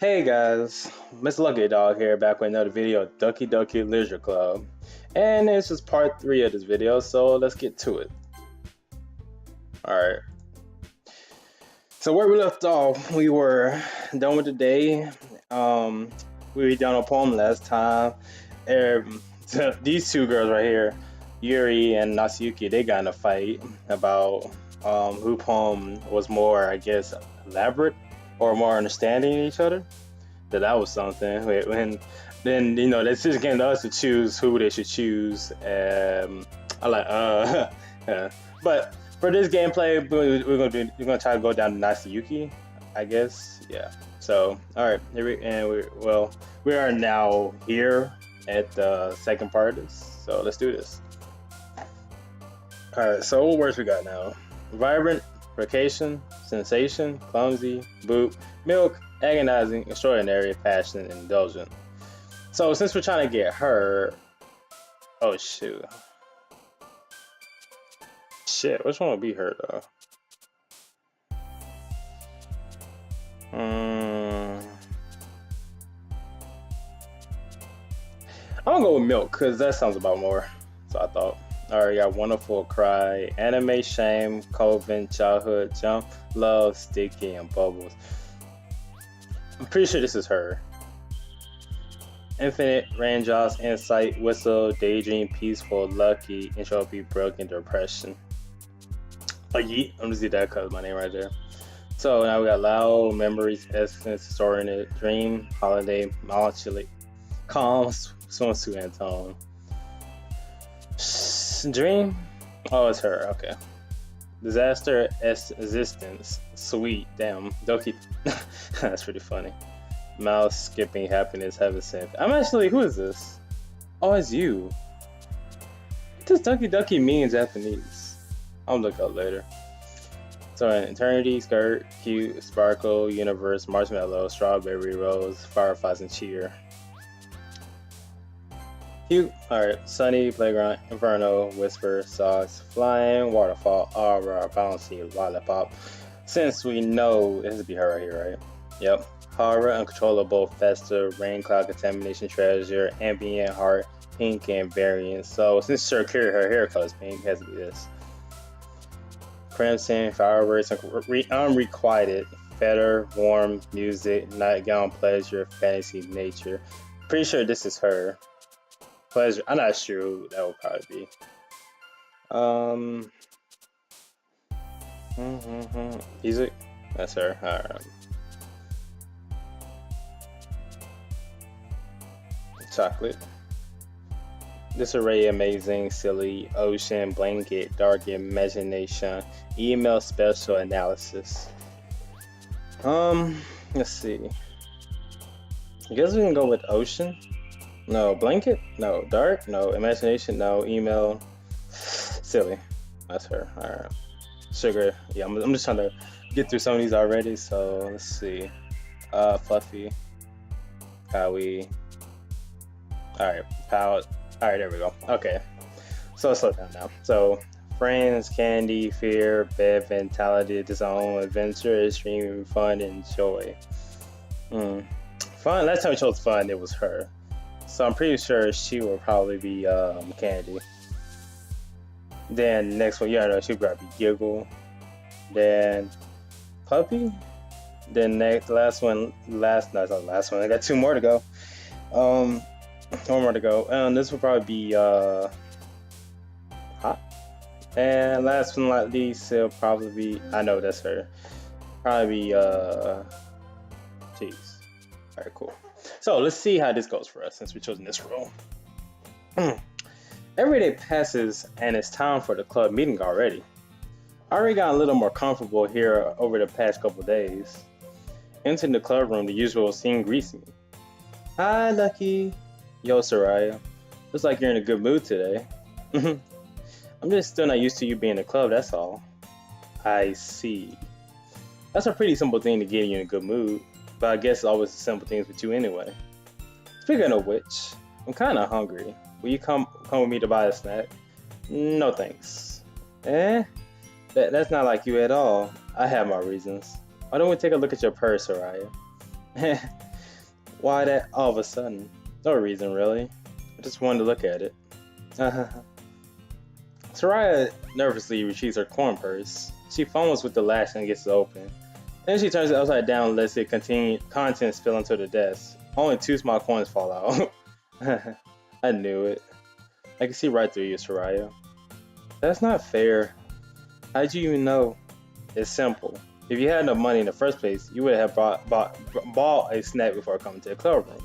Hey guys, Mr. LuckyDog here, back with another video of Doki Doki Literature Club. And this is part 3 of this video, so let's get to it. Alright. So where we left off, we were done with the day. We were done a poem last time. These two girls right here, Yuri and Natsuki, they got in a fight about who poem was more, I guess, elaborate or more understanding each other. That was something. When then they just came to us to choose who they should choose. I like yeah. But for this gameplay, we're gonna try to go down to Natsuki, I guess. Yeah. So all right, we are now here at the second part of this. So let's do this. All right. So what words we got now? Vibrant, vacation, sensation, clumsy, boot, milk, agonizing, extraordinary, passionate, and indulgent. So since we're trying to get her, oh shoot, which one would be her though? I'm gonna go with milk because that sounds about more. So I thought. Alright, got wonderful cry, anime, shame, Coven, childhood, jump, love, sticky, and bubbles. I'm pretty sure this is her. Infinite, raindrops, insight, whistle, daydream, peaceful, lucky, entropy, broken, depression. Oh, yeet. I'm just do that because my name right there. So now we got loud, memories, essence, story in it, dream, holiday, melancholy, calm, swimsuit, and tone. Dream? Oh, it's her. Okay. Disaster, existence, sweet. Damn, Doki. That's pretty funny. Mouse, skipping, happiness, heaven sent. Who is this? Oh, it's you. What does Doki Doki mean in Japanese? I'll look up later. So, eternity, skirt, cute, sparkle, universe, marshmallow, strawberry, rose, fireflies, and cheer. Cute. Alright, sunny, playground, inferno, whisper, socks, flying, waterfall, aura, bouncy, lollipop. Since we know this would be her right here, right? Yep. Horror, uncontrollable, fester, rain cloud, contamination, treasure, ambient, heart, pink, and variant. So since Shakira, her hair color is pink, it has to be this. Crimson, fireworks, unrequited, feather, warm, music, nightgown, pleasure, fantasy, nature. Pretty sure this is her. Pleasure. I'm not sure who that would probably be. Music. That's her. Alright. Chocolate. Disarray, amazing, silly, ocean, blanket, dark imagination, email, special analysis. Let's see. I guess we can go with ocean. No, blanket? No, dark? No, imagination? No, email. Silly. That's her. Alright. Sugar. Yeah, I'm just trying to get through some of these already, so let's see. Fluffy. Kawi. Alright, pout. Alright, there we go. Okay. So let's slow down now. So, friends, candy, fear, bed, mentality, disown, adventure, extreme, fun, and joy. Fun. Last time we chose fun, it was her. So I'm pretty sure she will probably be Candy. Then next one, she'll probably be Giggle. Then Puppy. Then last one. No, it's not the last one. I got two more to go. One more to go. And this will probably be Hot. And last but not least, it'll probably be. I know that's her. Probably be Cheese. All right, cool. So let's see how this goes for us since we've chosen this role. Every day passes and it's time for the club meeting already. I already got a little more comfortable here over the past couple days. Entering the club room, the usual scene greets me. Hi, Lucky. Yo, Soraya. Looks like you're in a good mood today. I'm just still not used to you being in the club, that's all. I see. That's a pretty simple thing to get you in a good mood. But I guess it's always the simple things with you anyway. Speaking of which, I'm kind of hungry. Will you come with me to buy a snack? No thanks. That's not like you at all. I have my reasons. Why don't we take a look at your purse, Araya? Why that all of a sudden? No reason really. I just wanted to look at it. Soraya nervously retrieves her coin purse. She fumbles with the latch and gets it open. Then she turns it upside down and lets it contain contents spill onto the desk. Only 2 small coins fall out. I knew it. I can see right through you, Soraya. That's not fair. How'd you even know? It's simple. If you had enough money in the first place, you would have bought a snack before coming to the club room.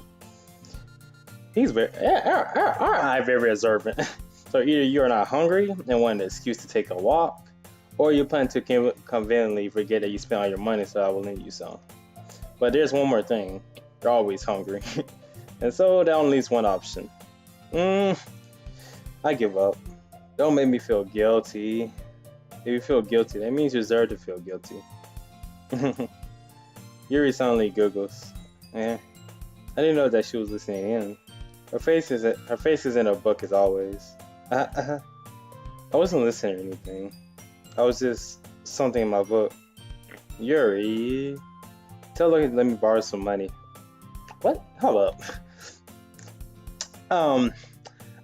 Aren't I very observant? So either you are not hungry and want an excuse to take a walk, or you plan to conveniently forget that you spent all your money, so I will lend you some. But there's one more thing. You're always hungry. And so that only leaves one option. I give up. Don't make me feel guilty. If you feel guilty, that means you deserve to feel guilty. Yuri suddenly giggles. I didn't know that she was listening in. Her face is in her book as always. I wasn't listening to anything. I was just something in my book. Yuri, tell her to let me borrow some money. What? Hold up. I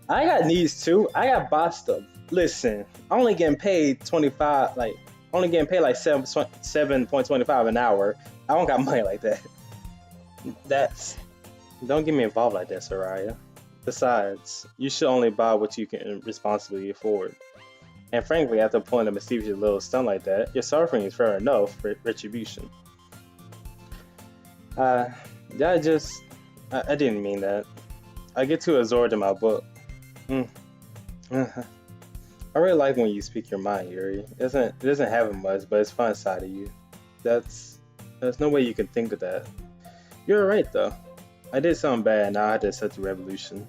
got needs too. I got boss stuff. Listen, I'm only getting paid 25, like 7.25 an hour. I don't got money like that. Don't get me involved like that, Soraya. Besides, you should only buy what you can responsibly afford. And frankly, after pulling a mischievous little stunt like that, your suffering is fair enough for retribution. I didn't mean that. I get too absorbed in my book. I really like when you speak your mind, Yuri. It doesn't have it much, but it's fun inside of you. There's no way you can think of that. You're right though. I did something bad, now I had to accept the retribution.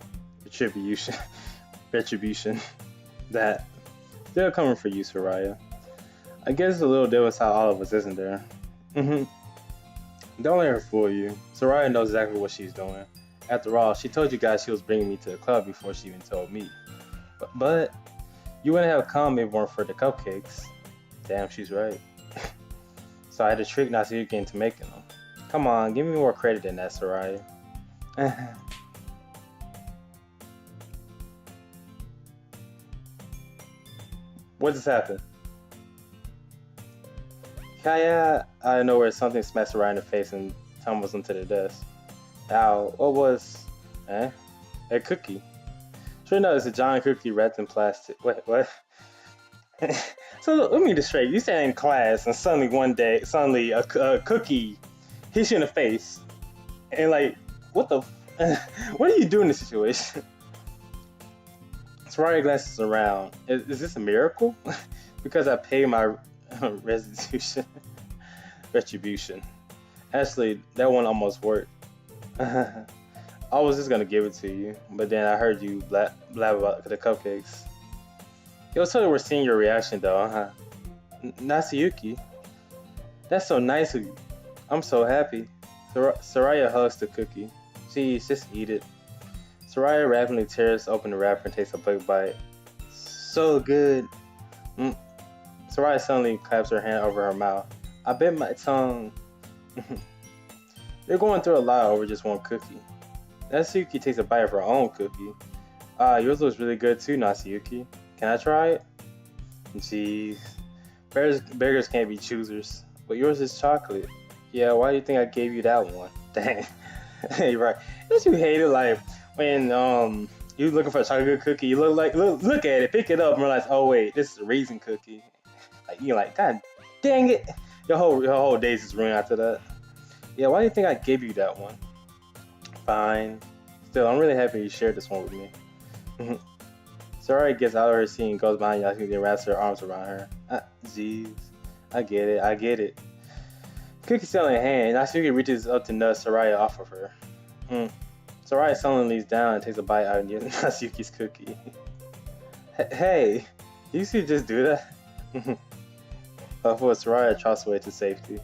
That they're coming for you, Soraya. I guess it's a little different how all of us, isn't there? Don't let her fool you. Soraya knows exactly what she's doing. After all, she told you guys she was bringing me to the club before she even told me. But you wouldn't have come if it weren't for the cupcakes. Damn, she's right. So I had to trick Natsuki into making them. Come on, give me more credit than that, Soraya. What just happened? Kaya, out of nowhere, something smashed Soraya in the face and tumbles into the desk. Ow, what was... A cookie. Sure enough, it's a giant cookie wrapped in plastic. Wait, what? So let me just straight. You stand in class and suddenly a cookie hits you in the face. And like, what the... what do you do in this situation? Soraya glances around. Is this a miracle? Because I paid my retribution. Actually, that one almost worked. I was just gonna give it to you, but then I heard you blab about the cupcakes. It was totally worth seeing your reaction though, huh? Natsuki, that's so nice of you. I'm so happy. Soraya hugs the cookie. Jeez, just eat it. Soraya rapidly tears open the wrapper and takes a big bite. So good. Soraya suddenly claps her hand over her mouth. I bit my tongue. You're going through a lot over just one cookie. Natsuki takes a bite of her own cookie. Yours looks really good too, Natsuki. Can I try it? Jeez. Beggars can't be choosers. But yours is chocolate. Yeah, why do you think I gave you that one? Dang. You're right. Don't you hate it like when you looking for a chocolate cookie, you look at it, pick it up and realize, oh wait, this is a raisin cookie. Like you're like, God dang it. Your whole day's just ruined after that. Yeah, why do you think I gave you that one? Fine. Still, I'm really happy you shared this one with me. Soraya gets out of her seat and goes behind Yasuki and wraps her arms around her. Jeez. I get it. Cookie still in hand, Yasuki reaches up to nudge Soraya off of her. Soraya suddenly leans down and takes a bite out of Natsuki's cookie. Hey, you see just do that? Before Soraya trots away to safety.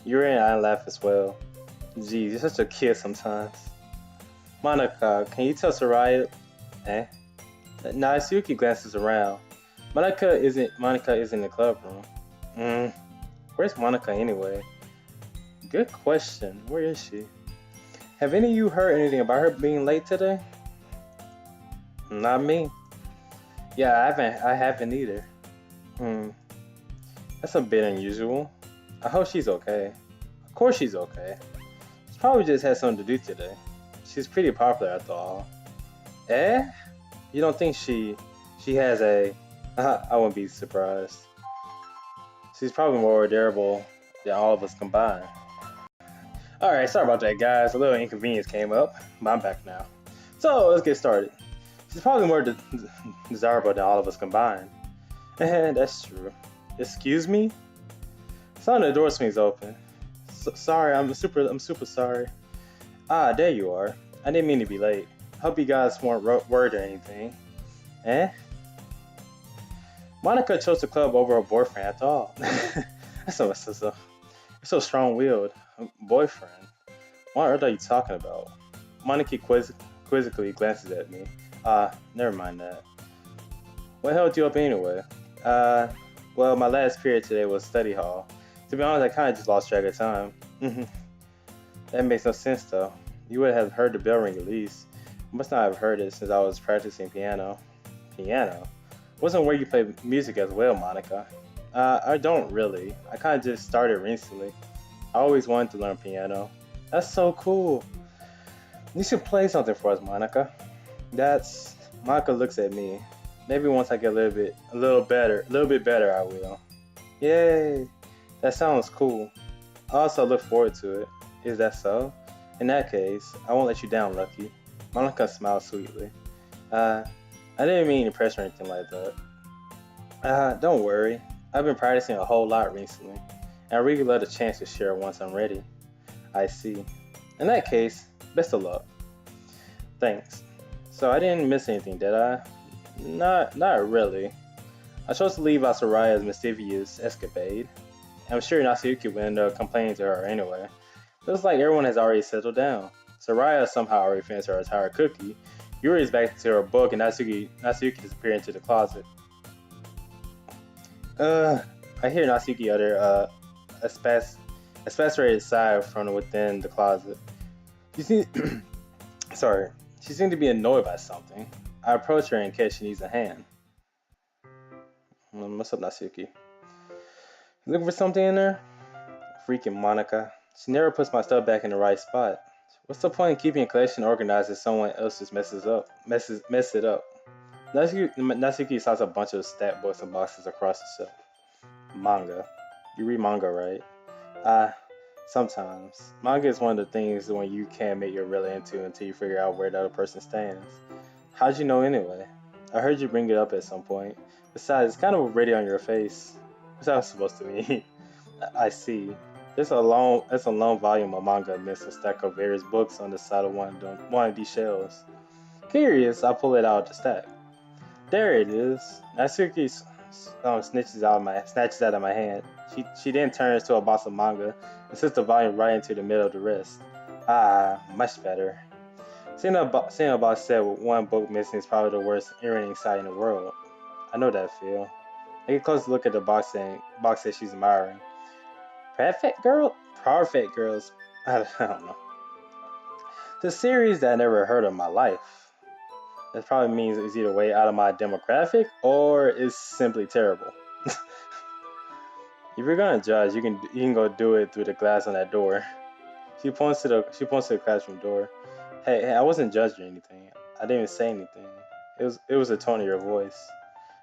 Yuri and I laugh as well. Geez, you're such a kid sometimes. Monica, can you tell Soraya? Natsuki glances around. Monica isn't in the club room. Where's Monica anyway? Good question. Where is she? Have any of you heard anything about her being late today? Not me. Yeah, I haven't either. Hmm, that's a bit unusual. I hope she's okay. Of course she's okay. She probably just had something to do today. She's pretty popular after all. Eh? You don't think she has a? I wouldn't be surprised. She's probably more adorable than all of us combined. All right, sorry about that, guys. A little inconvenience came up, but I'm back now. So let's get started. She's probably more desirable than all of us combined. And that's true. Excuse me? Son, the door swings open. Sorry, I'm super sorry. Ah, there you are. I didn't mean to be late. Hope you guys weren't worried or anything. Eh? Monica chose the club over her boyfriend after all. That's so strong-willed. Boyfriend? What on earth are you talking about? Monica quizzically glances at me. Never mind that. What held you up anyway? Well, my last period today was study hall. To be honest, I kind of just lost track of time. That makes no sense though. You would have heard the bell ring at least. You must not have heard it since I was practicing piano. Piano? Wasn't where you play music as well, Monica. I don't really. I kind of just started recently. I always wanted to learn piano. That's so cool. You should play something for us, Monica. Monica looks at me. Maybe once I get a little bit better, I will. Yay! That sounds cool. I also look forward to it. Is that so? In that case, I won't let you down, Lucky. Monica smiled sweetly. I didn't mean to press or anything like that. Don't worry. I've been practicing a whole lot recently, and I really love the chance to share once I'm ready. I see. In that case, best of luck. Thanks. So I didn't miss anything, did I? Not really. I chose to leave out Soraya's mischievous escapade. I'm sure Natsuki would end up complaining to her anyway. Looks like everyone has already settled down. Soraya somehow already finished her entire cookie. Yuri is back to her book, and Natsuki disappeared into the closet. I hear Natsuki utter a spasmodic sigh from within the closet. Sorry. She seemed to be annoyed by something. I approach her in case she needs a hand. What's up, Natsuki? You looking for something in there? Freaking Monica. She never puts my stuff back in the right spot. What's the point in keeping a collection organized if someone else just mess it up? Natsuki saws a bunch of stat books and boxes across the shelf. Manga. You read manga, right? Sometimes. Manga is one of the things when you can't admit you're really into until you figure out where the other person stands. How'd you know anyway? I heard you bring it up at some point. Besides, it's kind of already on your face. What's that supposed to mean? I see. There's a long volume of manga amidst a stack of various books on the side of one of these shelves. Curious, I pull it out of the stack. There it is. Natsuki snatches out of my hand. She then turns to a box of manga and sets the volume right into the middle of the rest. Ah, much better. Seeing a box set with one book missing is probably the worst irritating sight in the world. I know that feel. I get a close look at the box that she's admiring. Perfect girls? I don't know. The series that I never heard of in my life. That probably means it's either way out of my demographic or it's simply terrible. If you're gonna judge, you can go do it through the glass on that door. She points to the classroom door. Hey, I wasn't judging anything. I didn't even say anything. It was the tone of your voice.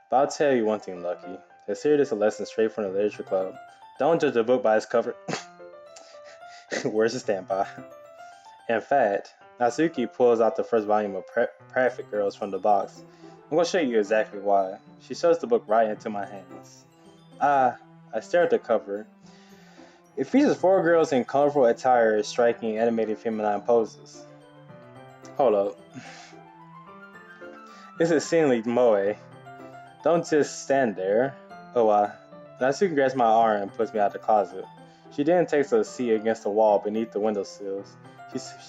But I'll tell you one thing, Lucky. Consider this a lesson straight from the literature club. Don't judge a book by its cover. Where's the stand by? In fact, Natsuki pulls out the first volume of Perfect Girls from the box. I'm going to show you exactly why. She shoves the book right into my hands. I stare at the cover. It features 4 girls in colorful attire striking animated feminine poses. Hold up. This is seemingly moe. Don't just stand there. Natsuki grabs my arm and puts me out the closet. She then takes a seat against the wall beneath the windowsills.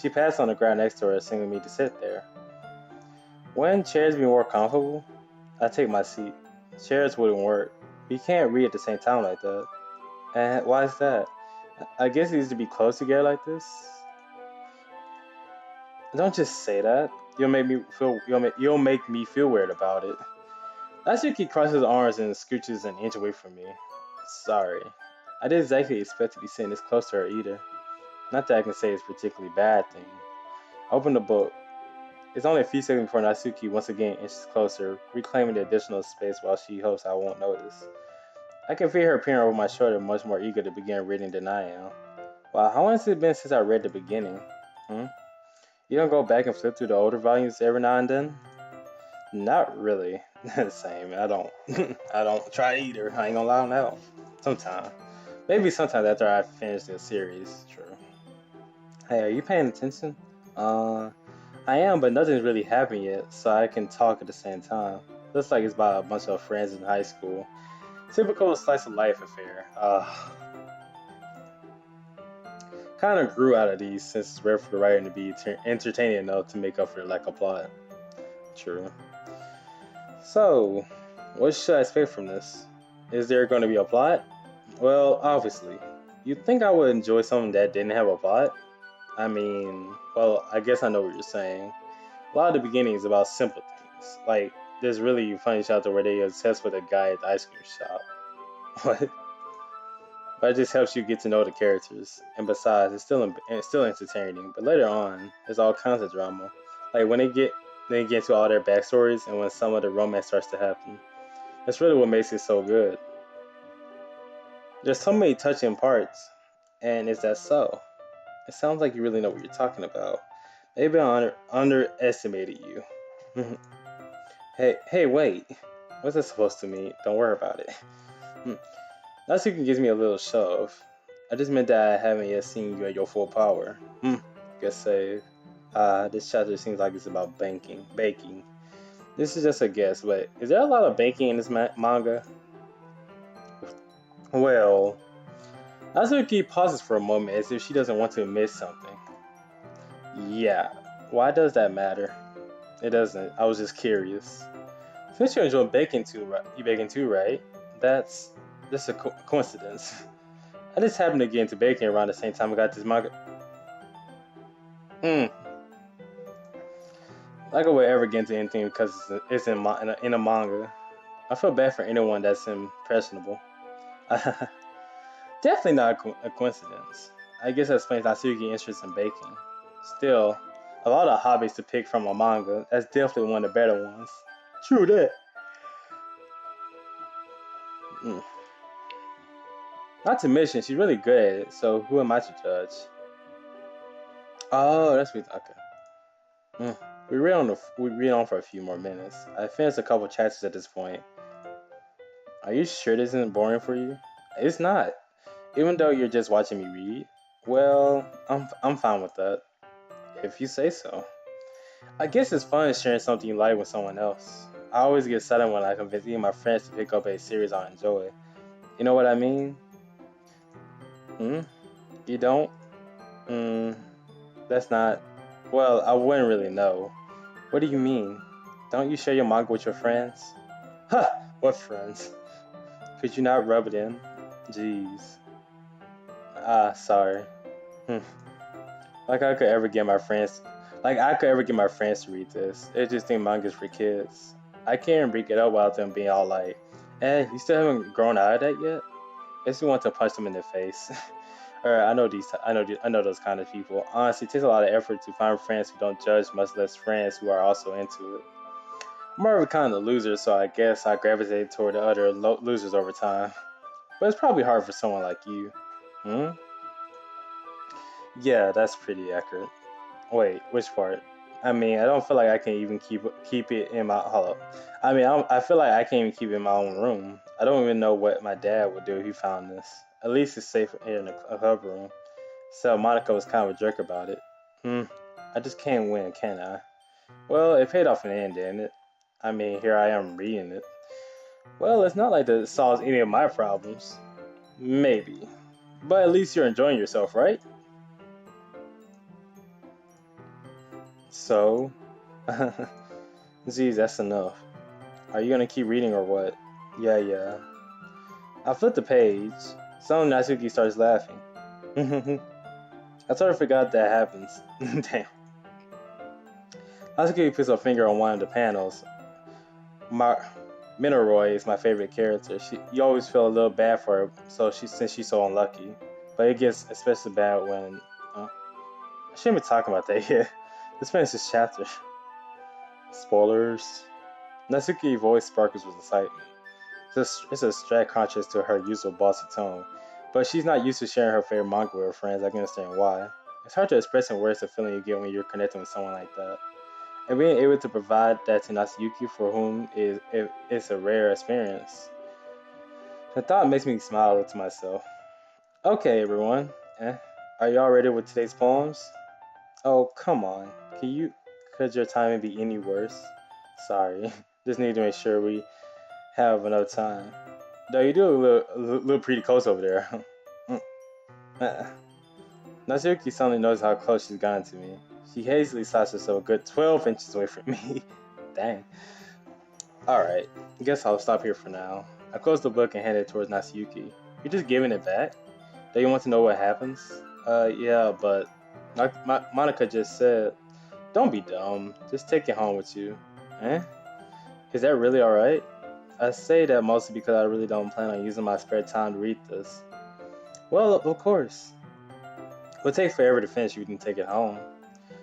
She passed on the ground next to her, signaling me to sit there. Wouldn't chairs be more comfortable? I take my seat. Chairs wouldn't work. You can't read at the same time like that. And why is that? I guess it needs to be close together like this. Don't just say that. You'll make me feel weird about it. Natsuki crosses his arms and scooches an inch away from me. Sorry. I didn't exactly expect to be sitting this close to her either. Not that I can say it's a particularly bad thing. I open the book. It's only a few seconds before Natsuki once again inches closer, reclaiming the additional space while she hopes I won't notice. I can feel her peering over my shoulder, much more eager to begin reading than I am. Wow, how long has it been since I read the beginning? Hmm? You don't go back and flip through the older volumes every now and then? Not really. Same. I don't. I don't try either. I ain't gonna lie on that one. Sometimes. Maybe sometimes after I finish the series. True. Hey, are you paying attention? Uh, I am, but nothing's really happened yet, so I can talk at the same time. Looks like it's about a bunch of friends in high school. Typical slice of life affair. Kind of grew out of these since it's rare for the writing to be entertaining enough to make up for the lack of plot. True. So, what should I expect from this? Is there going to be a plot? Well, obviously. You'd think I would enjoy something that didn't have a plot? I mean, well, I guess I know what you're saying. A lot of the beginning is about simple things. Like, there's really funny chapter where they obsessed with a guy at the ice cream shop. What? But it just helps you get to know the characters. And besides, it's still entertaining. But later on, there's all kinds of drama. Like when they get to all their backstories and when some of the romance starts to happen. That's really what makes it so good. There's so many touching parts. And is that so? It sounds like you really know what you're talking about. Maybe I underestimated you. Hey, wait. What's that supposed to mean? Don't worry about it. Natsuki gives me a little shove. I just meant that I haven't yet seen you at your full power. Guess save. This chapter seems like it's about baking. This is just a guess, but is there a lot of baking in this manga? Well, Natsuki pauses for a moment as if she doesn't want to miss something. Yeah, why does that matter? It doesn't. I was just curious. Since you enjoy baking too, right? You baking too, right? That's just a coincidence. I just happened to get into baking around the same time I got this manga. Like I would ever get into anything because it's in a manga. I feel bad for anyone that's impressionable. Definitely not a coincidence. I guess that explains Natsuki's interest in baking. Still, a lot of hobbies to pick from a manga. That's definitely one of the better ones. True that. Not to mention, she's really good at it, so who am I to judge? Oh, that's what. Okay. We read on for a few more minutes. I finished a couple chapters at this point. Are you sure this isn't boring for you? It's not. Even though you're just watching me read. Well, I'm fine with that. If you say so. I guess it's fun sharing something you like with someone else. I always get excited when I convince even my friends to pick up a series I enjoy. You know what I mean? You don't? That's not. Well, I wouldn't really know. What do you mean? Don't you share your manga with your friends? Ha! What friends? Could you not rub it in? Jeez. Sorry. Like I could ever get my friends. Like I could ever get my friends to read this. They just think manga's for kids. I can't break it up without them being all like, you still haven't grown out of that yet? Guess you want to punch them in the face. Or I know those kind of people. Honestly, it takes a lot of effort to find friends who don't judge, much less friends who are also into it. I'm more of a kind of loser, so I guess I gravitate toward the other losers over time. But it's probably hard for someone like you. Yeah, that's pretty accurate. Wait, which part? I mean, I don't feel like I can even keep it in my hold up. I feel like I can't even keep it in my own room. I don't even know what my dad would do if he found this. At least it's safe here in a club room. So Monica was kind of a jerk about it. I just can't win, can I? Well, it paid off in the end, didn't it? I mean, here I am reading it. Well, it's not like that solves any of my problems. Maybe. But at least you're enjoying yourself, right? So, geez, that's enough. Are you gonna keep reading or what? Yeah. I flipped the page. Suddenly Natsuki starts laughing. I sort of forgot that happens. Damn. Natsuki puts her finger on one of the panels. Minoroi is my favorite character. You always feel a little bad for her, since she's so unlucky. But it gets especially bad when I shouldn't be talking about that yet. Let's finish this chapter. Spoilers. Natsuki's voice sparkles with excitement. It's a straight contrast to her usual bossy tone, but she's not used to sharing her favorite manga with her friends. I can understand why. It's hard to express in words the feeling you get when you're connecting with someone like that. And being able to provide that to Natsuki, for whom it's a rare experience. The thought makes me smile to myself. Okay, everyone. Are y'all ready with today's poems? Oh, come on. Could your timing be any worse? Sorry. Just need to make sure we have enough time. Though you do a little pretty close over there. Natsuki suddenly knows how close she's gotten to me. She hastily slides herself a good 12 inches away from me. Dang. Alright, guess I'll stop here for now. I closed the book and handed it towards Natsuki. You're just giving it back? Do you want to know what happens? Yeah, but Monica just said, don't be dumb. Just take it home with you. Eh? Is that really alright? I say that mostly because I really don't plan on using my spare time to read this. Well, of course. It'll take forever to finish. You can take it home.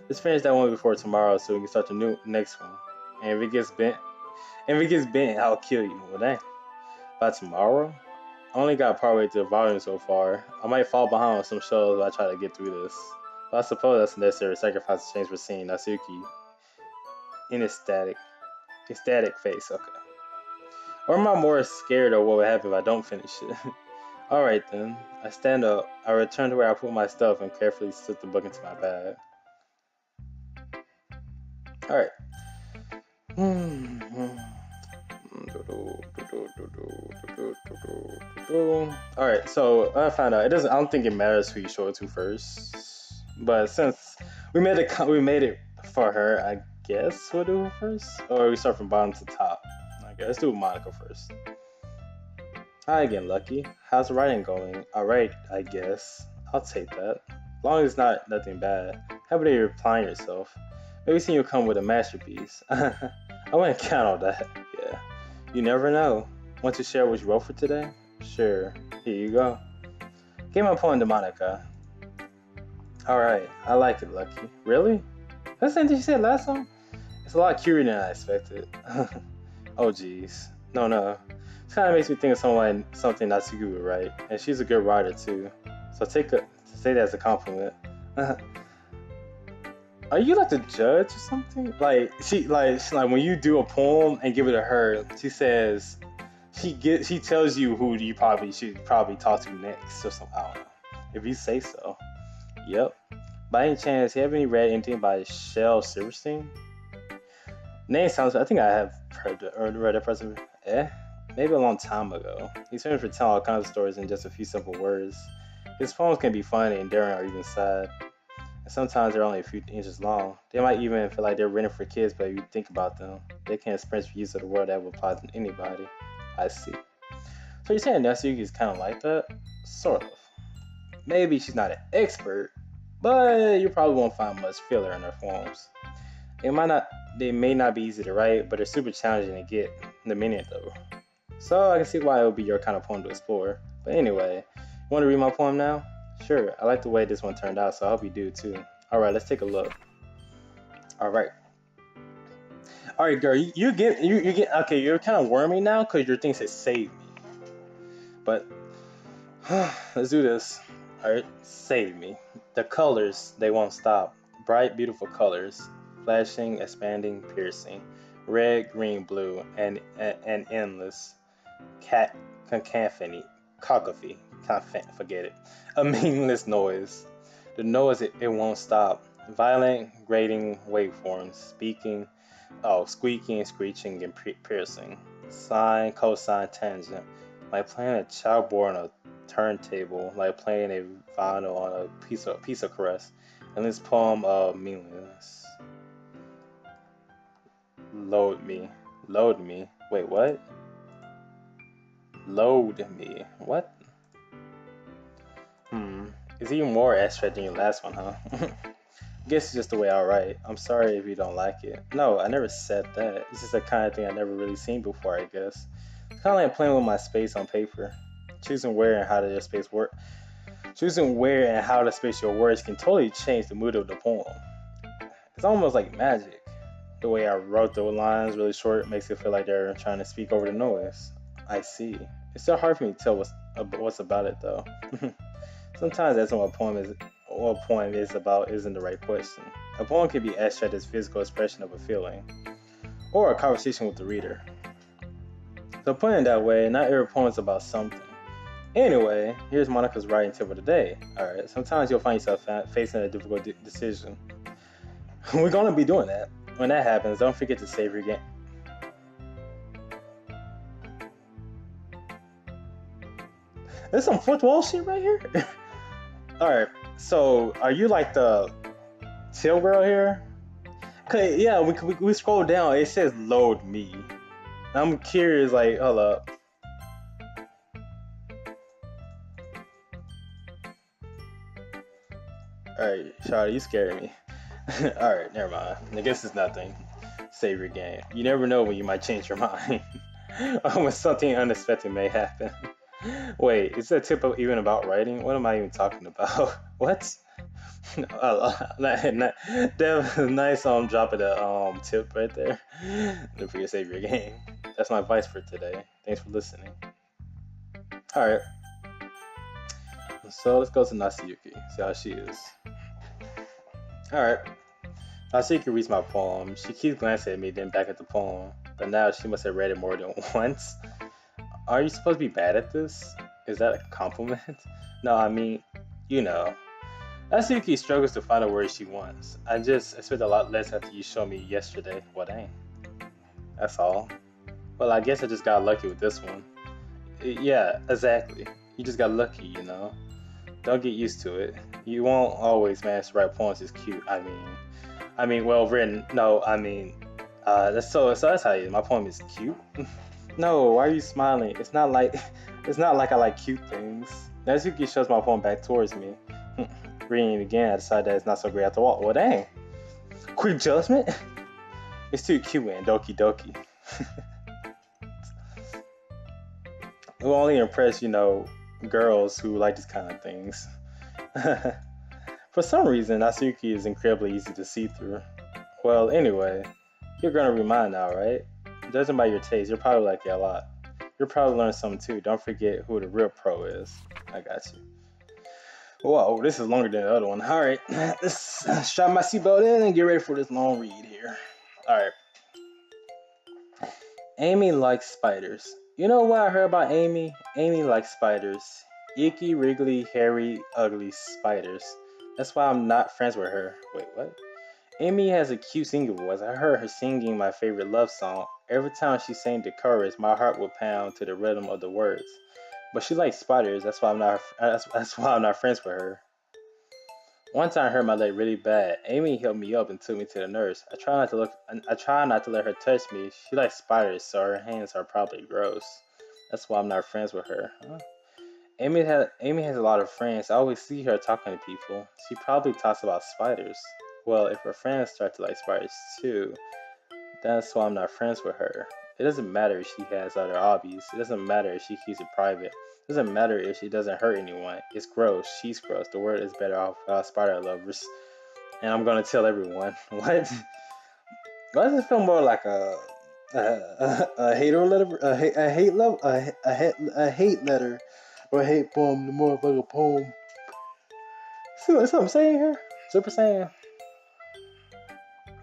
Let's finish that one before tomorrow so we can start the next one. And if it gets bent, I'll kill you. Well, dang. By tomorrow? I only got partway through the volume so far. I might fall behind on some shows if I try to get through this. But I suppose that's a necessary sacrifice to change for seeing Natsuki in ecstatic face. Okay. Or am I more scared of what would happen if I don't finish it? Alright then. I stand up. I return to where I put my stuff and carefully slip the book into my bag. Alright. Alright, so I found out I don't think it matters who you show it to first. But since we made it for her, I guess we'll do her first. Or we start from bottom to top. Okay, let's do Monica first. Hi again, Lucky. How's the writing going? Alright, I guess. I'll take that. As long as it's nothing bad. How about you replying yourself? Maybe seeing you come with a masterpiece. I wouldn't count on that. Yeah. You never know. Want to share what you wrote for today? Sure. Here you go. Give my poem to Monica. Alright, I like it, Lucky. Really? That's the thing you said last time? It's a lot cuter than I expected. Oh jeez. No. It kind of makes me think of something Natsuki would write, and she's a good writer too. So say that as a compliment. Are you like the judge or something? Like she when you do a poem and give it to her, she says she tells you who you should talk to next or something. I don't know. If you say so. Yep. By any chance, have you read anything by Shel Silverstein? Name sounds. I think I have read that person. Maybe a long time ago. He's famous for telling all kinds of stories in just a few simple words. His poems can be funny, endearing, or even sad. And sometimes they're only a few inches long. They might even feel like they're written for kids, but if you think about them, they can express views of the world that would apply to anybody. I see. So you're saying Natsuki is kind of like that? Sort of. Maybe she's not an expert, but you probably won't find much filler in her poems. They may not be easy to write, but they're super challenging to get the meaning though. So I can see why it would be your kind of poem to explore. But anyway, you want to read my poem now? Sure, I like the way this one turned out, so I hope you do too. Alright, let's take a look. Alright, girl, you get okay, you're kind of wormy now because your thing says save me. But let's do this. Alright, save me. The colors, they won't stop. Bright, beautiful colors. Flashing, expanding, piercing. Red, green, blue, and endless. Cacophony. Forget it. A meaningless noise. The noise, it won't stop. Violent, grating waveforms. Squeaking, screeching, and piercing. Sine, cosine, tangent. Like playing a chalkboard on a turntable. Like playing a vinyl on a piece of crust. And this poem of meaningless. Load me. Wait, what? Load me. What? It's even more abstract than your last one, huh? Guess it's just the way I write. I'm sorry if you don't like it. No, I never said that. It's just the kind of thing I never really seen before, I guess. It's kind of like playing with my space on paper. Choosing where and how your space work. Choosing where and how to space your words can totally change the mood of the poem. It's almost like magic. The way I wrote the lines really short makes it feel like they're trying to speak over the noise. I see. It's still hard for me to tell what's about it though. Sometimes that's what a poem is about isn't the right question. A poem can be abstract as physical expression of a feeling, or a conversation with the reader. So putting it that way, not every poem is about something. Anyway, here's Monica's writing tip of the day. Alright, sometimes you'll find yourself facing a difficult decision. We're gonna be doing that. When that happens, don't forget to save your game. There's some fourth wall shit right here. Alright, so are you like the chill girl here? Cause yeah, we scroll down. It says load me. I'm curious. Like, hold up. Alright, Charlie, you scared me. Alright, never mind. I guess it's nothing. Save your game. You never know when you might change your mind. Or when something unexpected may happen. Wait, is that tip even about writing? What am I even talking about? What? That was nice dropping the tip right there. Don't forget to save your game. That's my advice for today. Thanks for listening. Alright. So let's go to Nasuyuki. See how she is. Alright. Nasuyuki reads my poem. She keeps glancing at me, then back at the poem. But now she must have read it more than once. Are you supposed to be bad at this? Is that a compliment? No, I mean, you know. Nasuyuki struggles to find the words she wants. I just expect a lot less after you showed me yesterday. Well, dang. That's all. Well, I guess I just got lucky with this one. Yeah, exactly. You just got lucky, you know. Don't get used to it. You won't always manage to write poems that's cute. I mean, well written. No, I mean, that's how you. My poem is cute. No, why are you smiling? It's not like I like cute things. Natsuki shoves my poem back towards me. Reading it again, I decide that it's not so great after all. Well, dang. Quick judgment? It's too cute and Doki Doki. It will only impress, girls who like these kind of things. For some reason, Natsuki is incredibly easy to see through. Well, anyway, you're gonna read mine now, right? Judging by your taste, you'll probably like it a lot. You'll probably learn something too. Don't forget who the real pro is. I got you. Whoa, this is longer than the other one. Alright, let's strap my seatbelt in and get ready for this long read here. Alright. Amy likes spiders. You know what I heard about Amy? Amy likes spiders. Icky, wriggly, hairy, ugly spiders. That's why I'm not friends with her. Wait, what? Amy has a cute singing voice. I heard her singing my favorite love song. Every time she sang the chorus, my heart would pound to the rhythm of the words. But she likes spiders. That's why I'm not friends with her. One time I hurt my leg really bad. Amy helped me up and took me to the nurse. I try not to let her touch me. She likes spiders, so her hands are probably gross. That's why I'm not friends with her. Huh? Amy has a lot of friends. I always see her talking to people. She probably talks about spiders. Well, if her friends start to like spiders too, that's why I'm not friends with her. It doesn't matter if she has other hobbies. It doesn't matter if she keeps it private. It doesn't matter if she doesn't hurt anyone. It's gross. She's gross. The world is better off without spider lovers. And I'm gonna tell everyone. What? Why does it feel more like a hater letter? A hate letter, or a hate poem? The more like a poem. See what I'm saying here? Super Saiyan.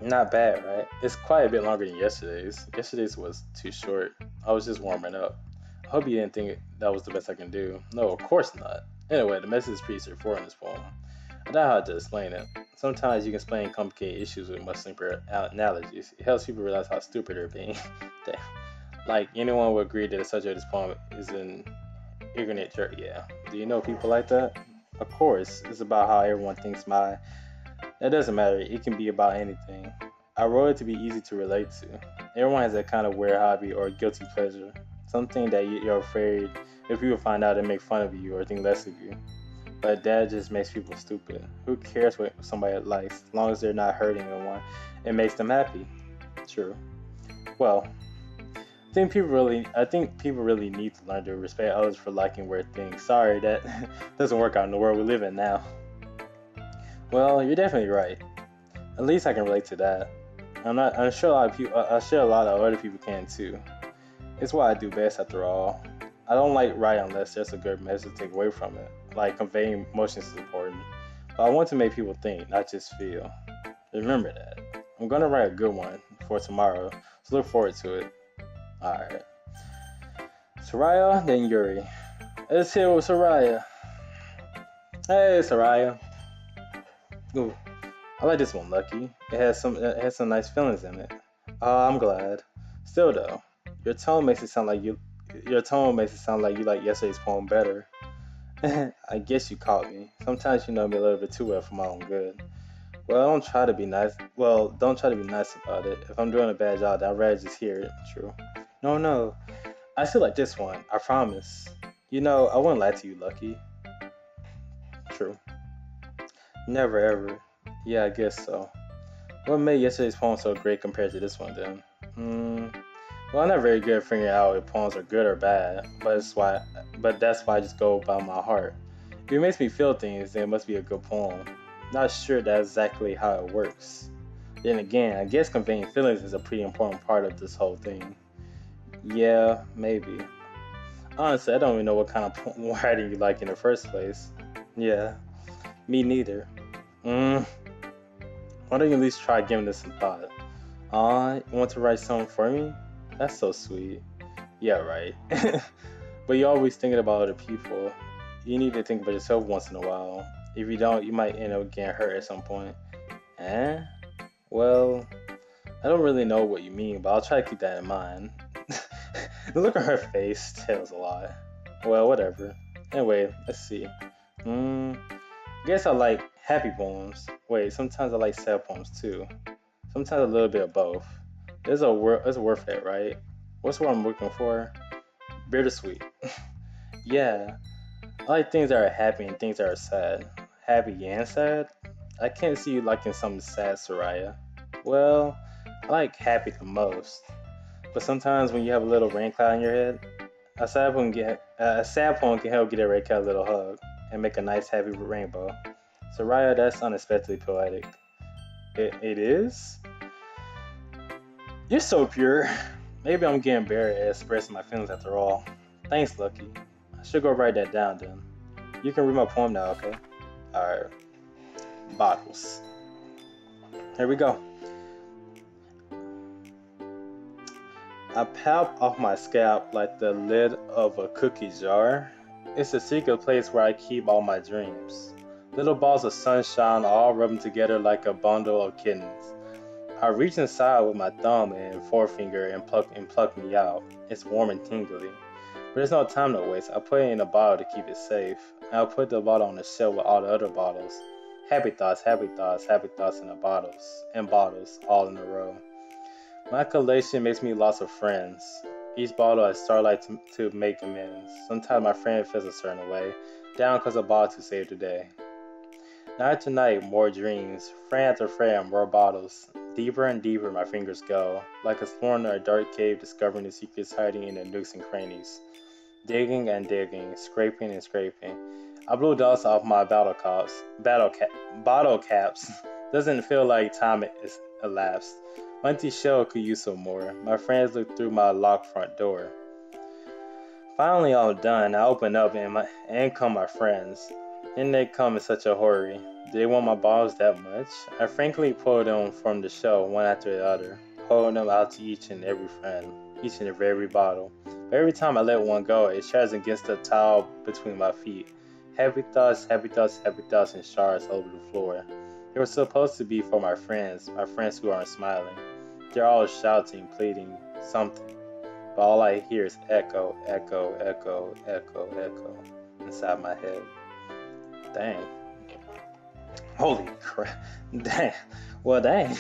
Not bad, right? It's quite a bit longer than yesterday's. Yesterday's was too short. I was just warming up. I hope you didn't think that was the best I can do. No, of course not. Anyway, the message is pretty straightforward in this poem. I don't know how to explain it. Sometimes you can explain complicated issues with much simpler analogies. It helps people realize how stupid they're being. Like, anyone would agree that the subject of this poem is an ignorant jerk. Yeah. Do you know people like that? Of course. It's about how everyone thinks my... That doesn't matter. It can be about anything. I wrote it to be easy to relate to. Everyone has that kind of weird hobby or guilty pleasure. Something that you're afraid if people find out and make fun of you or think less of you. but that just makes people stupid. Who cares what somebody likes, as long as they're not hurting anyone? It makes them happy. True. Well, I think people really need to learn to respect others for liking weird things. Sorry, that doesn't work out in the world we live in now. Well, you're definitely right. At least I can relate to that. I'm sure a lot of people. I'm sure a lot of other people can too. It's what I do best, after all. I don't like writing unless there's a good message to take away from it. Like conveying emotions is important, but I want to make people think, not just feel. Remember that. I'm gonna write a good one for tomorrow, so look forward to it. All right. Soraya, then Yuri. Let's hear with Soraya. Hey, Soraya. Ooh, I like this one, Lucky. It has some nice feelings in it. Oh, I'm glad. Still though, your tone makes it sound like you like yesterday's poem better. I guess you caught me. Sometimes you know me a little bit too well for my own good. Well, don't try to be nice. Well, don't try to be nice about it. If I'm doing a bad job, then I'd rather just hear it. True. No, no. I still like this one. I promise. I wouldn't lie to you, Lucky. True. Never ever. Yeah, I guess so. What made yesterday's poem so great compared to this one, then? Well, I'm not very good at figuring out if poems are good or bad, but that's why I just go by my heart. If it makes me feel things, then it must be a good poem. Not sure that's exactly how it works. Then again, I guess conveying feelings is a pretty important part of this whole thing. Yeah, maybe. Honestly, I don't even know what kind of writing you like in the first place. Yeah, me neither. Mm, why don't you at least try giving this some thought? You want to write something for me? That's so sweet. Yeah, right. But you're always thinking about other people. You need to think about yourself once in a while. If you don't, you might end up getting hurt at some point. Eh? Well, I don't really know what you mean, but I'll try to keep that in mind. The look on her face tells a lot. Well, whatever. Anyway, let's see. Guess I like happy poems. Wait, sometimes I like sad poems too. Sometimes a little bit of both. It's worth it, right? What's what I'm looking for? Bittersweet. Yeah, I like things that are happy and things that are sad. Happy and sad? I can't see you liking something sad, Soraya. Well, I like happy the most. But sometimes when you have a little rain cloud in your head, a sad poem can help get a rain cloud a little hug and make a nice happy rainbow. Soraya, that's unexpectedly poetic. It is? You're so pure. Maybe I'm getting better at expressing my feelings after all. Thanks, Lucky. I should go write that down then. You can read my poem now, okay? Alright. Bottles. Here we go. I pop off my scalp like the lid of a cookie jar. It's a secret place where I keep all my dreams. Little balls of sunshine all rubbing together like a bundle of kittens. I reach inside with my thumb and forefinger and pluck me out. It's warm and tingly. But there's no time to waste. I put it in a bottle to keep it safe. I'll put the bottle on the shelf with all the other bottles. Happy thoughts, happy thoughts, happy thoughts in the bottles, all in a row. My collection makes me lots of friends. Each bottle I starlight to make amends. Sometimes my friend feels a certain way, down cause a bottle to save the day. Night to night, more dreams. Friend after friend, more bottles. Deeper and deeper my fingers go, like exploring a dark cave, discovering the secrets hiding in the nooks and crannies. Digging and digging, scraping and scraping. I blew dust off my bottle caps. Doesn't feel like time is elapsed. My empty shell could use some more. My friends look through my locked front door. Finally, all done. I open up and come my friends. And they come in such a hurry. Do they want my bottles that much? I frankly pulled them from the shelf one after the other, holding them out to each and every friend, each and every bottle. But every time I let one go, it shatters against the tile between my feet. Happy thoughts, happy thoughts, happy thoughts in shards over the floor. They were supposed to be for my friends who aren't smiling. They're all shouting, pleading, something. But all I hear is echo, echo, echo, echo, echo inside my head. Dang. Holy crap. Dang. Well, dang.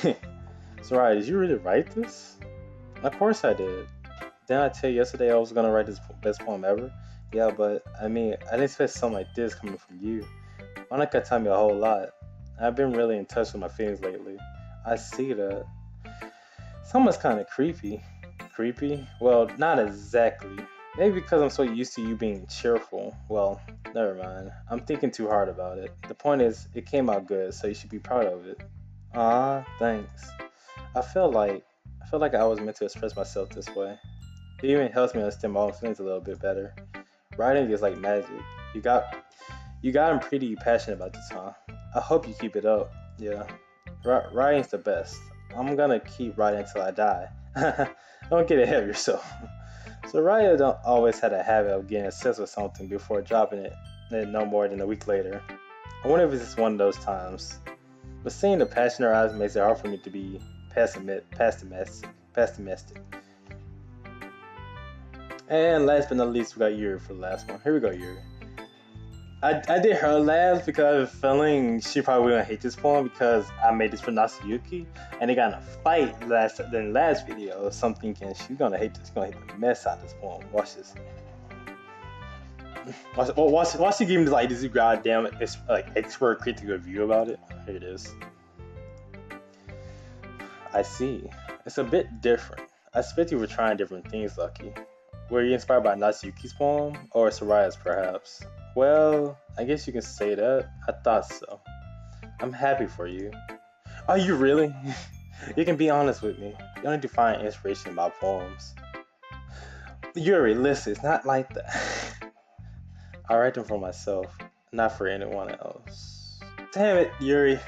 Sorry, did you really write this? Of course I did. Didn't I tell you yesterday I was going to write this best poem ever? Yeah, but I didn't expect something like this coming from you. Monica taught me a whole lot. I've been really in touch with my feelings lately. I see that. It's almost kind of creepy. Creepy? Well, not exactly. Maybe because I'm so used to you being cheerful. Well, never mind. I'm thinking too hard about it. The point is, it came out good, so you should be proud of it. Ah, thanks. I feel like I was meant to express myself this way. It even helps me understand my own feelings a little bit better. Writing is like magic. You got you gotten pretty passionate about this, huh? I hope you keep it up. Yeah, writing's the best. I'm gonna keep writing until I die. Don't get ahead of yourself. So writers don't always have a habit of getting obsessed with something before dropping it, no more than a week later. I wonder if it's just one of those times. But seeing the passion in her eyes makes it hard for me to be pessimistic. And last but not least, we got Yuri for the last one. Here we go, Yuri. I did her last because I have a feeling she probably gonna hate this poem because I made this for Nasuyuki and they got in a fight in the last video. So I'm thinking she's gonna hate this. She's gonna hate the mess out of this poem. Watch this. Watch she give me like this goddamn expert critical review about it. Here it is. I see. It's a bit different. I expect you were trying different things, Lucky. Were you inspired by Natsuki's poem or Soraya's perhaps? Well, I guess you can say that. I thought so. I'm happy for you. Are you really? You can be honest with me. You don't need to find inspiration in my poems. Yuri, listen, it's not like that. I write them for myself, not for anyone else. Damn it, Yuri.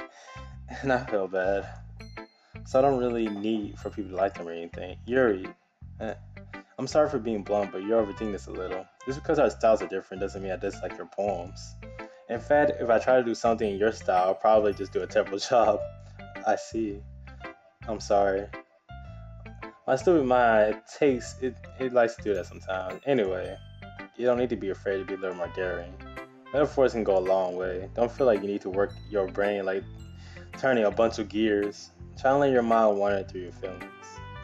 And I feel bad. So I don't really need for people to like them or anything. Yuri, I'm sorry for being blunt, but you're overthinking this a little. Just because our styles are different doesn't mean I dislike your poems. In fact, if I try to do something in your style, I'll probably just do a terrible job. I see. I'm sorry. My stupid mind it likes to do that sometimes. Anyway, you don't need to be afraid to be a little more daring. Metaphors can go a long way. Don't feel like you need to work your brain like turning a bunch of gears. Try to let your mind wander through your feelings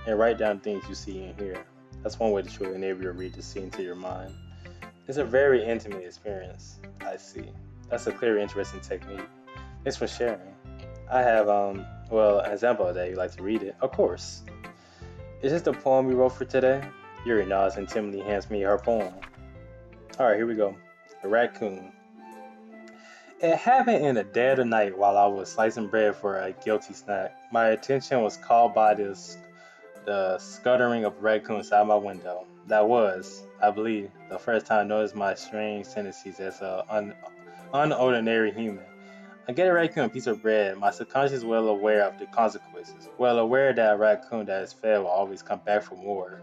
and write down things you see and hear. That's one way to truly enable you to read the scene into your mind. It's a very intimate experience. I see. That's a clear, interesting technique. Thanks for sharing. I have an example of that. You like to read it? Of course. Is this the poem we wrote for today? Yuri nods and timidly hands me her poem. Alright, here we go. The Raccoon. It happened in the dead of night while I was slicing bread for a guilty snack. My attention was called by the scuttering of a raccoon inside my window. That was, I believe, the first time I noticed my strange tendencies as an unordinary human. I get a raccoon a piece of bread. My subconscious is well aware of the consequences. Well aware that a raccoon that is fed will always come back for more.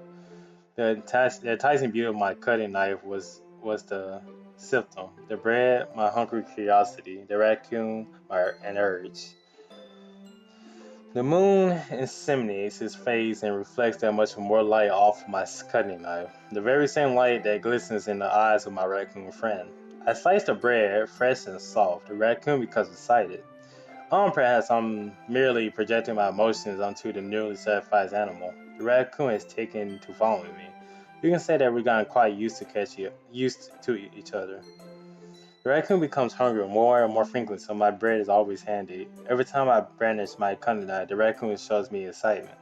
The enticing beauty of my cutting knife was the symptom. The bread, my hungry curiosity. The raccoon, an urge. The moon inseminates his face and reflects that much more light off my cutting knife. The very same light that glistens in the eyes of my raccoon friend. I slice the bread, fresh and soft. The raccoon becomes excited. Perhaps I'm merely projecting my emotions onto the newly satisfied animal. The raccoon is taken to following me. You can say that we've gotten quite used to each other. The raccoon becomes hungry more and more frequently, so my bread is always handy. Every time I brandish my cutting knife, the raccoon shows me excitement.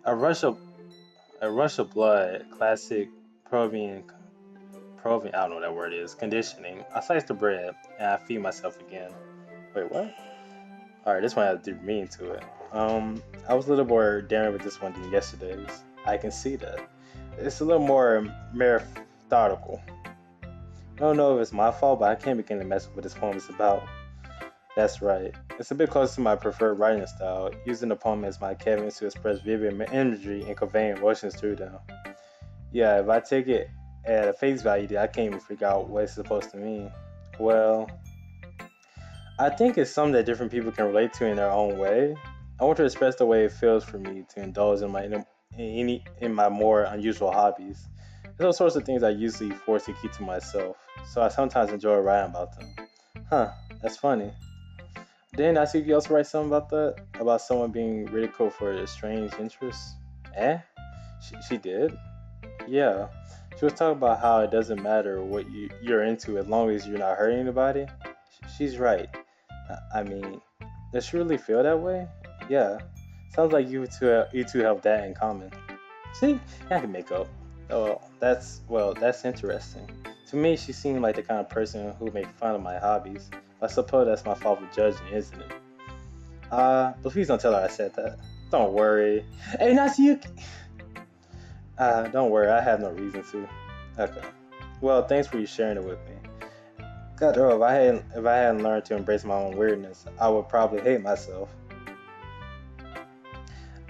A rush of blood, classic Provian, I don't know what that word is, conditioning. I slice the bread and I feed myself again. Wait, what? Alright, this one has deep meaning to it. I was a little more daring with this one than yesterday's. I can see that. It's a little more methodical. I don't know if it's my fault, but I can't begin to mess with what this poem is about. That's right. It's a bit close to my preferred writing style, using the poem as my canvas to express vivid imagery and convey emotions through them. Yeah, if I take it at a face value, I can't even figure out what it's supposed to mean. Well, I think it's something that different people can relate to in their own way. I want to express the way it feels for me to indulge in my more unusual hobbies. There's all sorts of things I usually force to keep to myself, so I sometimes enjoy writing about them. Huh, that's funny. Didn't I see you also write something about that? About someone being ridiculed for a strange interest? Eh? She did? Yeah. She was talking about how it doesn't matter what you're into as long as you're not hurting anybody. she's right. I mean, does she really feel that way? Yeah. Sounds like you two have that in common. See, I can make up. Oh, that's interesting. To me, she seemed like the kind of person who would make fun of my hobbies. I suppose that's my fault for judging, isn't it? But please don't tell her I said that. Don't worry. Hey, Natsuki! Don't worry, I have no reason to. Okay. Well, thanks for you sharing it with me. God, if I hadn't learned to embrace my own weirdness, I would probably hate myself.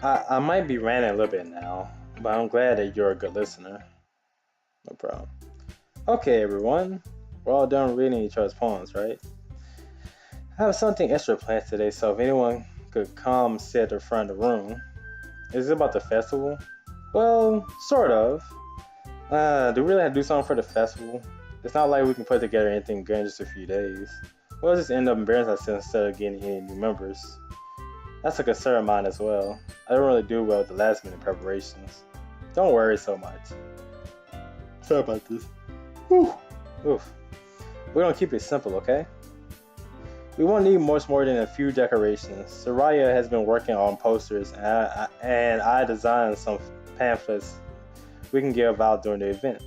I might be ranting a little bit now, but I'm glad that you're a good listener. No problem. Okay, everyone. We're all done reading each other's poems, right? I have something extra planned today, so if anyone could come sit at the front of the room. Is it about the festival? Well, sort of. Do we really have to do something for the festival? It's not like we can put together anything good in just a few days. We'll just end up embarrassing ourselves instead of getting any new members. That's a concern of mine as well. I don't really do well with the last minute preparations. Don't worry so much. Sorry about this. Whew. Oof. We're gonna keep it simple, okay? We won't need much more than a few decorations. Soraya has been working on posters, and I designed some pamphlets we can give out during the event.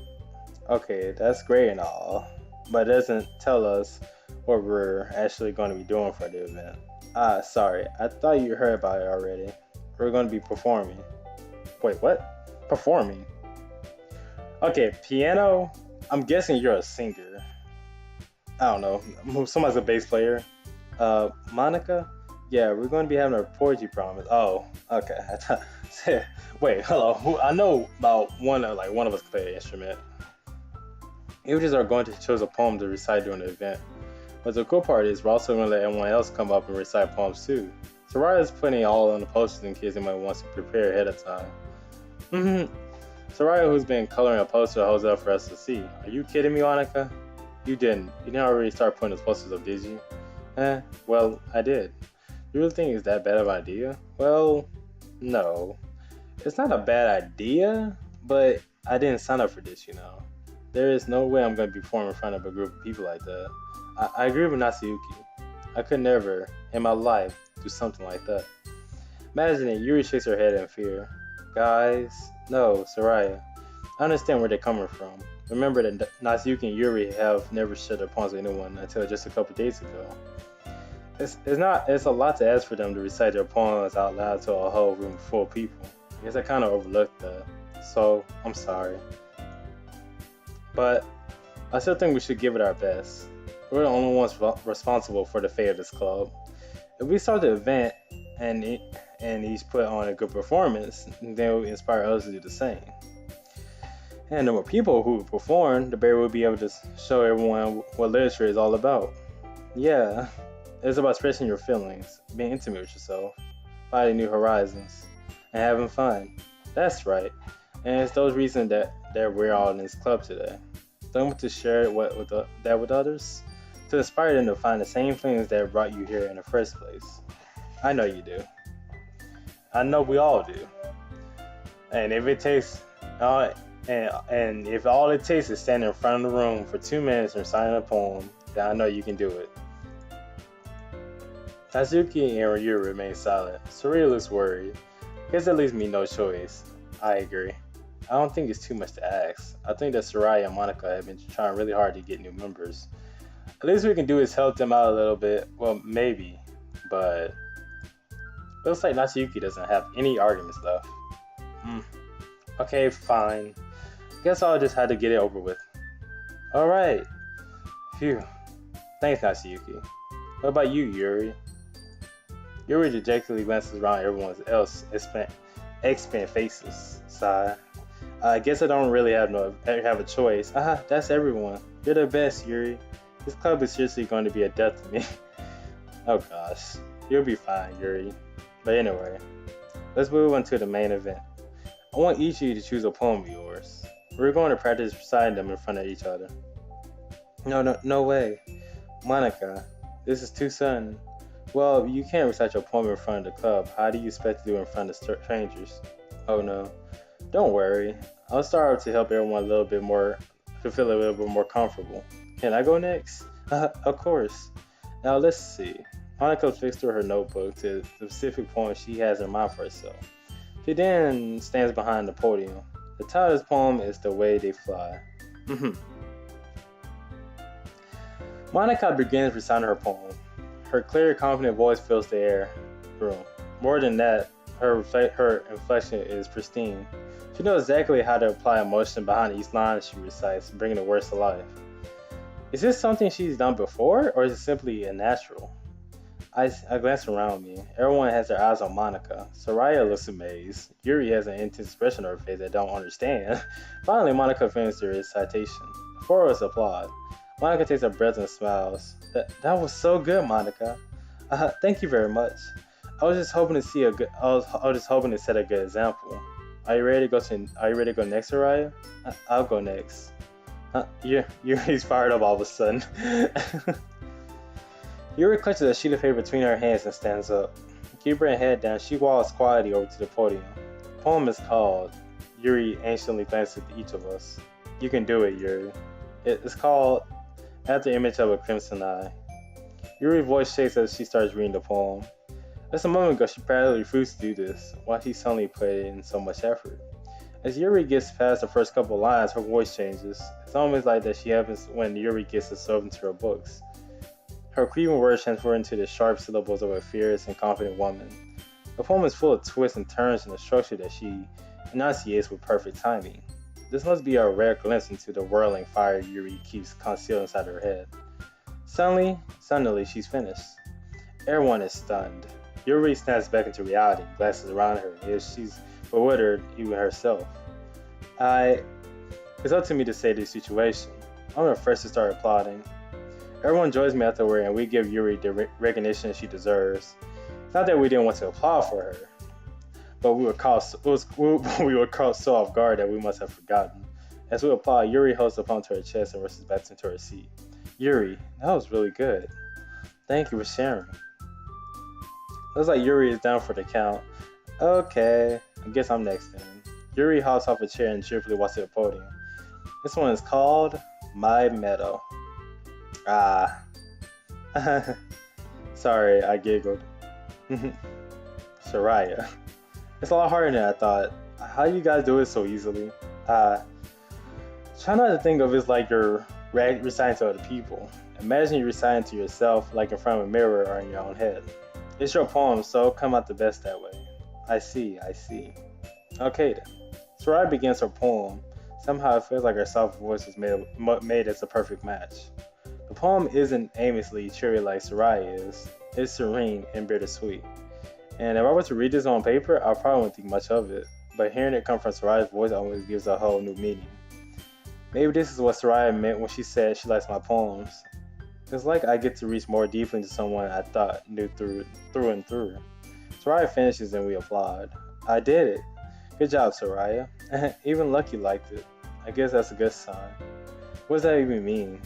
Okay, that's great and all, but it doesn't tell us what we're actually going to be doing for the event. Sorry, I thought you heard about it already. We're going to be performing. Wait, what? Performing? Okay, piano? I'm guessing you're a singer. I don't know. Somebody's a bass player. Monica? Yeah, we're going to be having a poetry promise. Oh, okay. Wait, hello. I know about one of us can play an instrument. We just are going to choose a poem to recite during the event. But the cool part is we're also going to let everyone else come up and recite poems too. Soraya's putting it all on the posters in case anyone wants to prepare ahead of time. Soraya, who's been coloring a poster, holds it up for us to see. Are you kidding me, Monica? You didn't. You didn't already start putting those posters up, did you? Well, I did. You really think it's that bad of an idea? Well, no. It's not a bad idea, but I didn't sign up for this, you know. There is no way I'm going to be performing in front of a group of people like that. I agree with Natsuyuki. I could never, in my life, do something like that. Imagine it, Yuri shakes her head in fear. Guys, no, Soraya. I understand where they're coming from. Remember that Natsuyuki and Yuri have never shared their poems with anyone until just a couple days ago. It's a lot to ask for them to recite their poems out loud to a whole room full of people. I guess I kind of overlooked that, so I'm sorry. But I still think we should give it our best. We're the only ones responsible for the fate of this club. If we start the event and each put on a good performance, then it will inspire others to do the same. And the more people who perform, the better we'll be able to show everyone what literature is all about. Yeah, it's about expressing your feelings, being intimate with yourself, finding new horizons, and having fun. That's right. And it's those reasons that we're all in this club today. Don't want to share that with others, to inspire them to find the same feelings that brought you here in the first place. I know you do. I know we all do. And if it takes, and if all it takes is standing in front of the room for 2 minutes and reciting a poem, then I know you can do it. Tatsuki and Ryu remain silent. Soraya looks worried. Guess that leaves me no choice. I agree. I don't think it's too much to ask. I think that Soraya and Monica have been trying really hard to get new members. At least we can do is help them out a little bit. Well, maybe. But looks like Natsuyuki doesn't have any arguments left. Okay, fine. Guess I'll just have to get it over with. Alright. Phew. Thanks, Natsuyuki. What about you, Yuri? Yuri dejectedly glances around everyone else expand faces. Sigh. I guess I don't really have a choice. That's everyone. You're the best, Yuri. This club is seriously going to be a death to me. Oh gosh. You'll be fine, Yuri. But anyway, let's move on to the main event. I want each of you to choose a poem of yours. We're going to practice reciting them in front of each other. No way. Monica, this is too sudden. Well, you can't recite your poem in front of the club. How do you expect to do it in front of strangers? Oh no. Don't worry. I'll start to help everyone to feel a little bit more comfortable. Can I go next? Of course. Now let's see. Monica flicks through her notebook to the specific poem she has in mind for herself. She then stands behind the podium. The title of this poem is The Way They Fly. Monica begins reciting her poem. Her clear, confident voice fills the room. More than that, her inflection is pristine. She knows exactly how to apply emotion behind each line she recites, bringing the words to life. Is this something she's done before, or is it simply a natural? I glance around me. Everyone has their eyes on Monica. Soraya looks amazed. Yuri has an intense expression on her face that I don't understand. Finally, Monica finishes her recitation. The four of us applaud. Monica takes a breath and smiles. That was so good, Monica. Thank you very much. I was just hoping to set a good example. Are you ready to go next, Soraya? I'll go next. Yuri's fired up all of a sudden. Yuri clutches a sheet of paper between her hands and stands up. Keeping her head down, she walks quietly over to the podium. The poem is called. Yuri anxiously glances at each of us. You can do it, Yuri. It's called At the Image of a Crimson Eye. Yuri's voice shakes as she starts reading the poem. Just a moment ago, she practically refused to do this. Why she suddenly put in so much effort? As Yuri gets past the first couple lines, her voice changes. It's almost like that she happens when Yuri gets absorbed into her books. Her cleaving words transfer into the sharp syllables of a fierce and confident woman. The poem is full of twists and turns in the structure that she enunciates with perfect timing. This must be a rare glimpse into the whirling fire Yuri keeps concealed inside her head. Suddenly, she's finished. Everyone is stunned. Yuri snaps back into reality, glances around her, as she's bewildered even herself. It's up to me to save this situation. I'm the first to start applauding. Everyone joins me afterward, and we give Yuri the recognition she deserves. It's not that we didn't want to applaud for her, but we were caught so off guard that we must have forgotten. As we applaud, Yuri holds the palm to her chest and rushes back into her seat. Yuri, that was really good. Thank you for sharing. Looks like Yuri is down for the count. Okay, I guess I'm next then. Yuri hops off a chair and cheerfully walks to the podium. This one is called My Meadow. Sorry, I giggled. Soraya. It's a lot harder than I thought. How do you guys do it so easily? Try not to think of it like you're reciting to other people. Imagine you're reciting to yourself like in front of a mirror or in your own head. It's your poem, so come out the best that way. I see. Okay then. Soraya begins her poem. Somehow it feels like her soft voice was made as a perfect match. The poem isn't aimlessly cheery like Soraya is. It's serene and bittersweet. And if I were to read this on paper, I probably wouldn't think much of it. But hearing it come from Soraya's voice always gives a whole new meaning. Maybe this is what Soraya meant when she said she likes my poems. It's like I get to reach more deeply into someone I thought knew through and through. Soraya finishes and we applaud. I did it. Good job, Soraya. Even Lucky liked it. I guess that's a good sign. What does that even mean?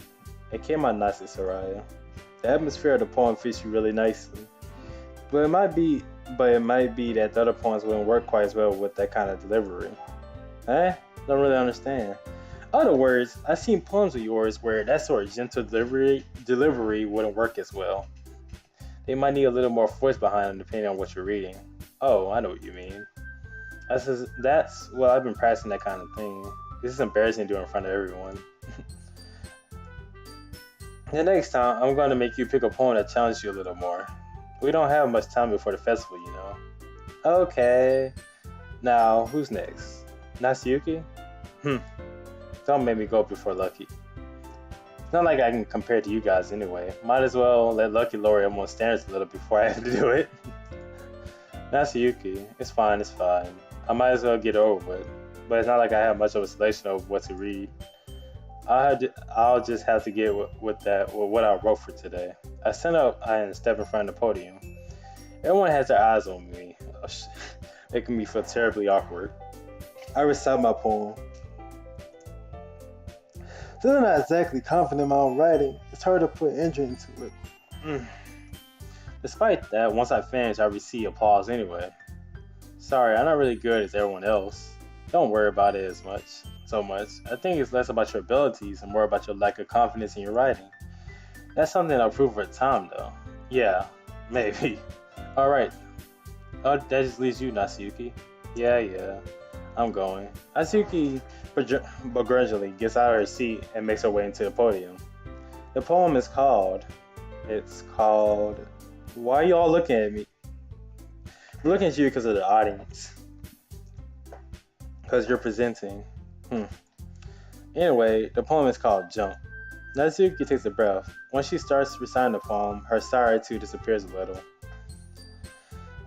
It came out nicely, Soraya. The atmosphere of the poem fits you really nicely. But it might be that the other poems wouldn't work quite as well with that kind of delivery. Don't really understand. In other words, I've seen poems of yours where that sort of gentle delivery wouldn't work as well. They might need a little more force behind them depending on what you're reading. Oh, I know what you mean. I've been practicing that kind of thing. This is embarrassing to do in front of everyone. The next time, I'm going to make you pick a poem that challenges you a little more. We don't have much time before the festival, you know. Okay. Now, who's next? Natsuyuki? Don't make me go before Lucky. It's not like I can compare to you guys anyway. Might as well let Lucky lower everyone's standards a little before I have to do it. Natsuyuki, it's fine. I might as well get it over with. But it's not like I have much of a selection of what to read. I'll just have to get with what I wrote for today. I stand up and step in front of the podium. Everyone has their eyes on me, making me feel terribly awkward. I recite my poem. Since I'm not exactly confident in my own writing, it's hard to put energy into it. Despite that, once I finish, I receive applause anyway. Sorry, I'm not really good as everyone else. Don't worry about it so much. I think it's less about your abilities and more about your lack of confidence in your writing. That's something I'll prove with time, though. Yeah, maybe. Alright. Oh, that just leaves you, Natsuki. Yeah. I'm going. Natsuki begrudgingly gets out of her seat and makes her way into the podium. The poem is called. It's called. Why are you all looking at me? We're looking at you because of the audience. Because you're presenting. Anyway, the poem is called Jump. Natsuki takes a breath. When she starts reciting the poem, her sour attitude disappears a little.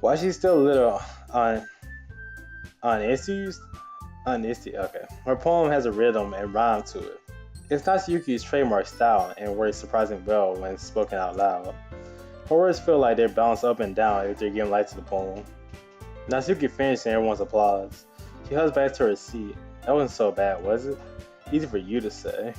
While she's still a little uneasy, okay. Her poem has a rhythm and rhyme to it. It's Natsuki's trademark style and works surprisingly well when spoken out loud. Her words feel like they bounce up and down if they're giving life to the poem. Natsuki finishes and everyone's applause. She heads back to her seat. That wasn't so bad, was it? Easy for you to say.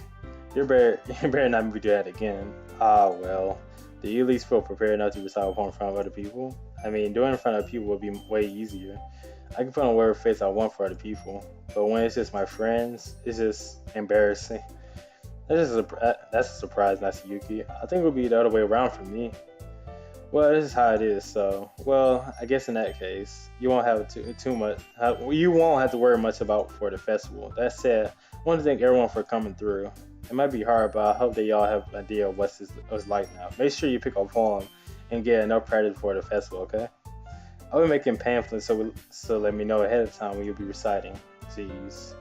You better not do that again. Ah, well. Do you at least feel prepared enough to recite a poem in front of other people? I mean, doing it in front of people would be way easier. I can put on whatever face I want for other people, but when it's just my friends, it's just embarrassing. That's a surprise, Natsuki. I think it would be the other way around for me. Well, this is how it is, so, well, I guess in that case, you won't have you won't have to worry much about for the festival. That said, I want to thank everyone for coming through. It might be hard, but I hope that y'all have an idea of what's like now. Make sure you pick a poem and get enough practice for the festival, okay? I'll be making pamphlets, so let me know ahead of time when you'll be reciting. Jeez.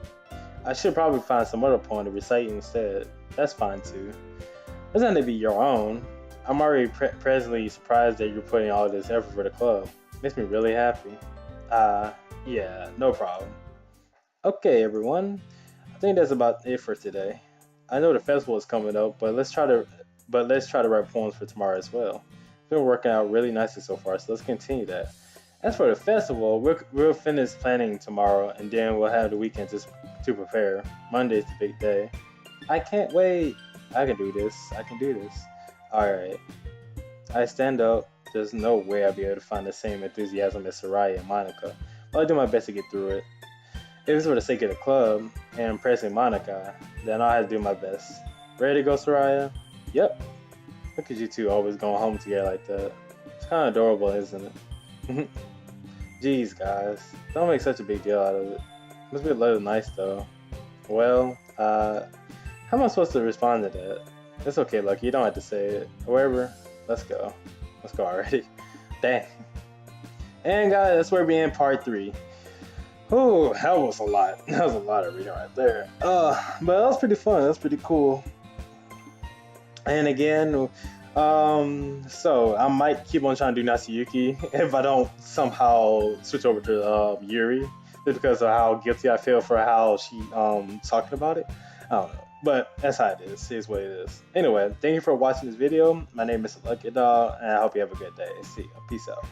I should probably find some other poem to recite instead. That's fine too. It doesn't have to be your own. I'm already presently surprised that you're putting all this effort for the club. Makes me really happy. Yeah, no problem. Okay, everyone. I think that's about it for today. I know the festival is coming up, but let's try to write poems for tomorrow as well. It's been working out really nicely so far, so let's continue that. As for the festival, we'll finish planning tomorrow, and then we'll have the weekend to prepare. Monday's the big day. I can't wait. I can do this. Alright. I stand up. There's no way I'll be able to find the same enthusiasm as Soraya and Monica, but I'll do my best to get through it. If it's for the sake of the club and impressing Monica, then I'll have to do my best. Ready to go, Soraya? Yep. Look at you two always going home together like that. It's kind of adorable, isn't it? Jeez, guys. Don't make such a big deal out of it. Must be a little nice, though. Well, how am I supposed to respond to that? It's okay, Lucky. You don't have to say it. However, let's go. Let's go already. Dang. And guys, that's where we end part 3. Oh, that was a lot. That was a lot of reading right there. But that was pretty fun. That was pretty cool. And again, so I might keep on trying to do Natsuki if I don't somehow switch over to Yuri, just because of how guilty I feel for how she talking about it. I don't know. But that's how it is. It is what it is. Anyway, thank you for watching this video. My name is LuckyDog, and I hope you have a good day. See ya. Peace out.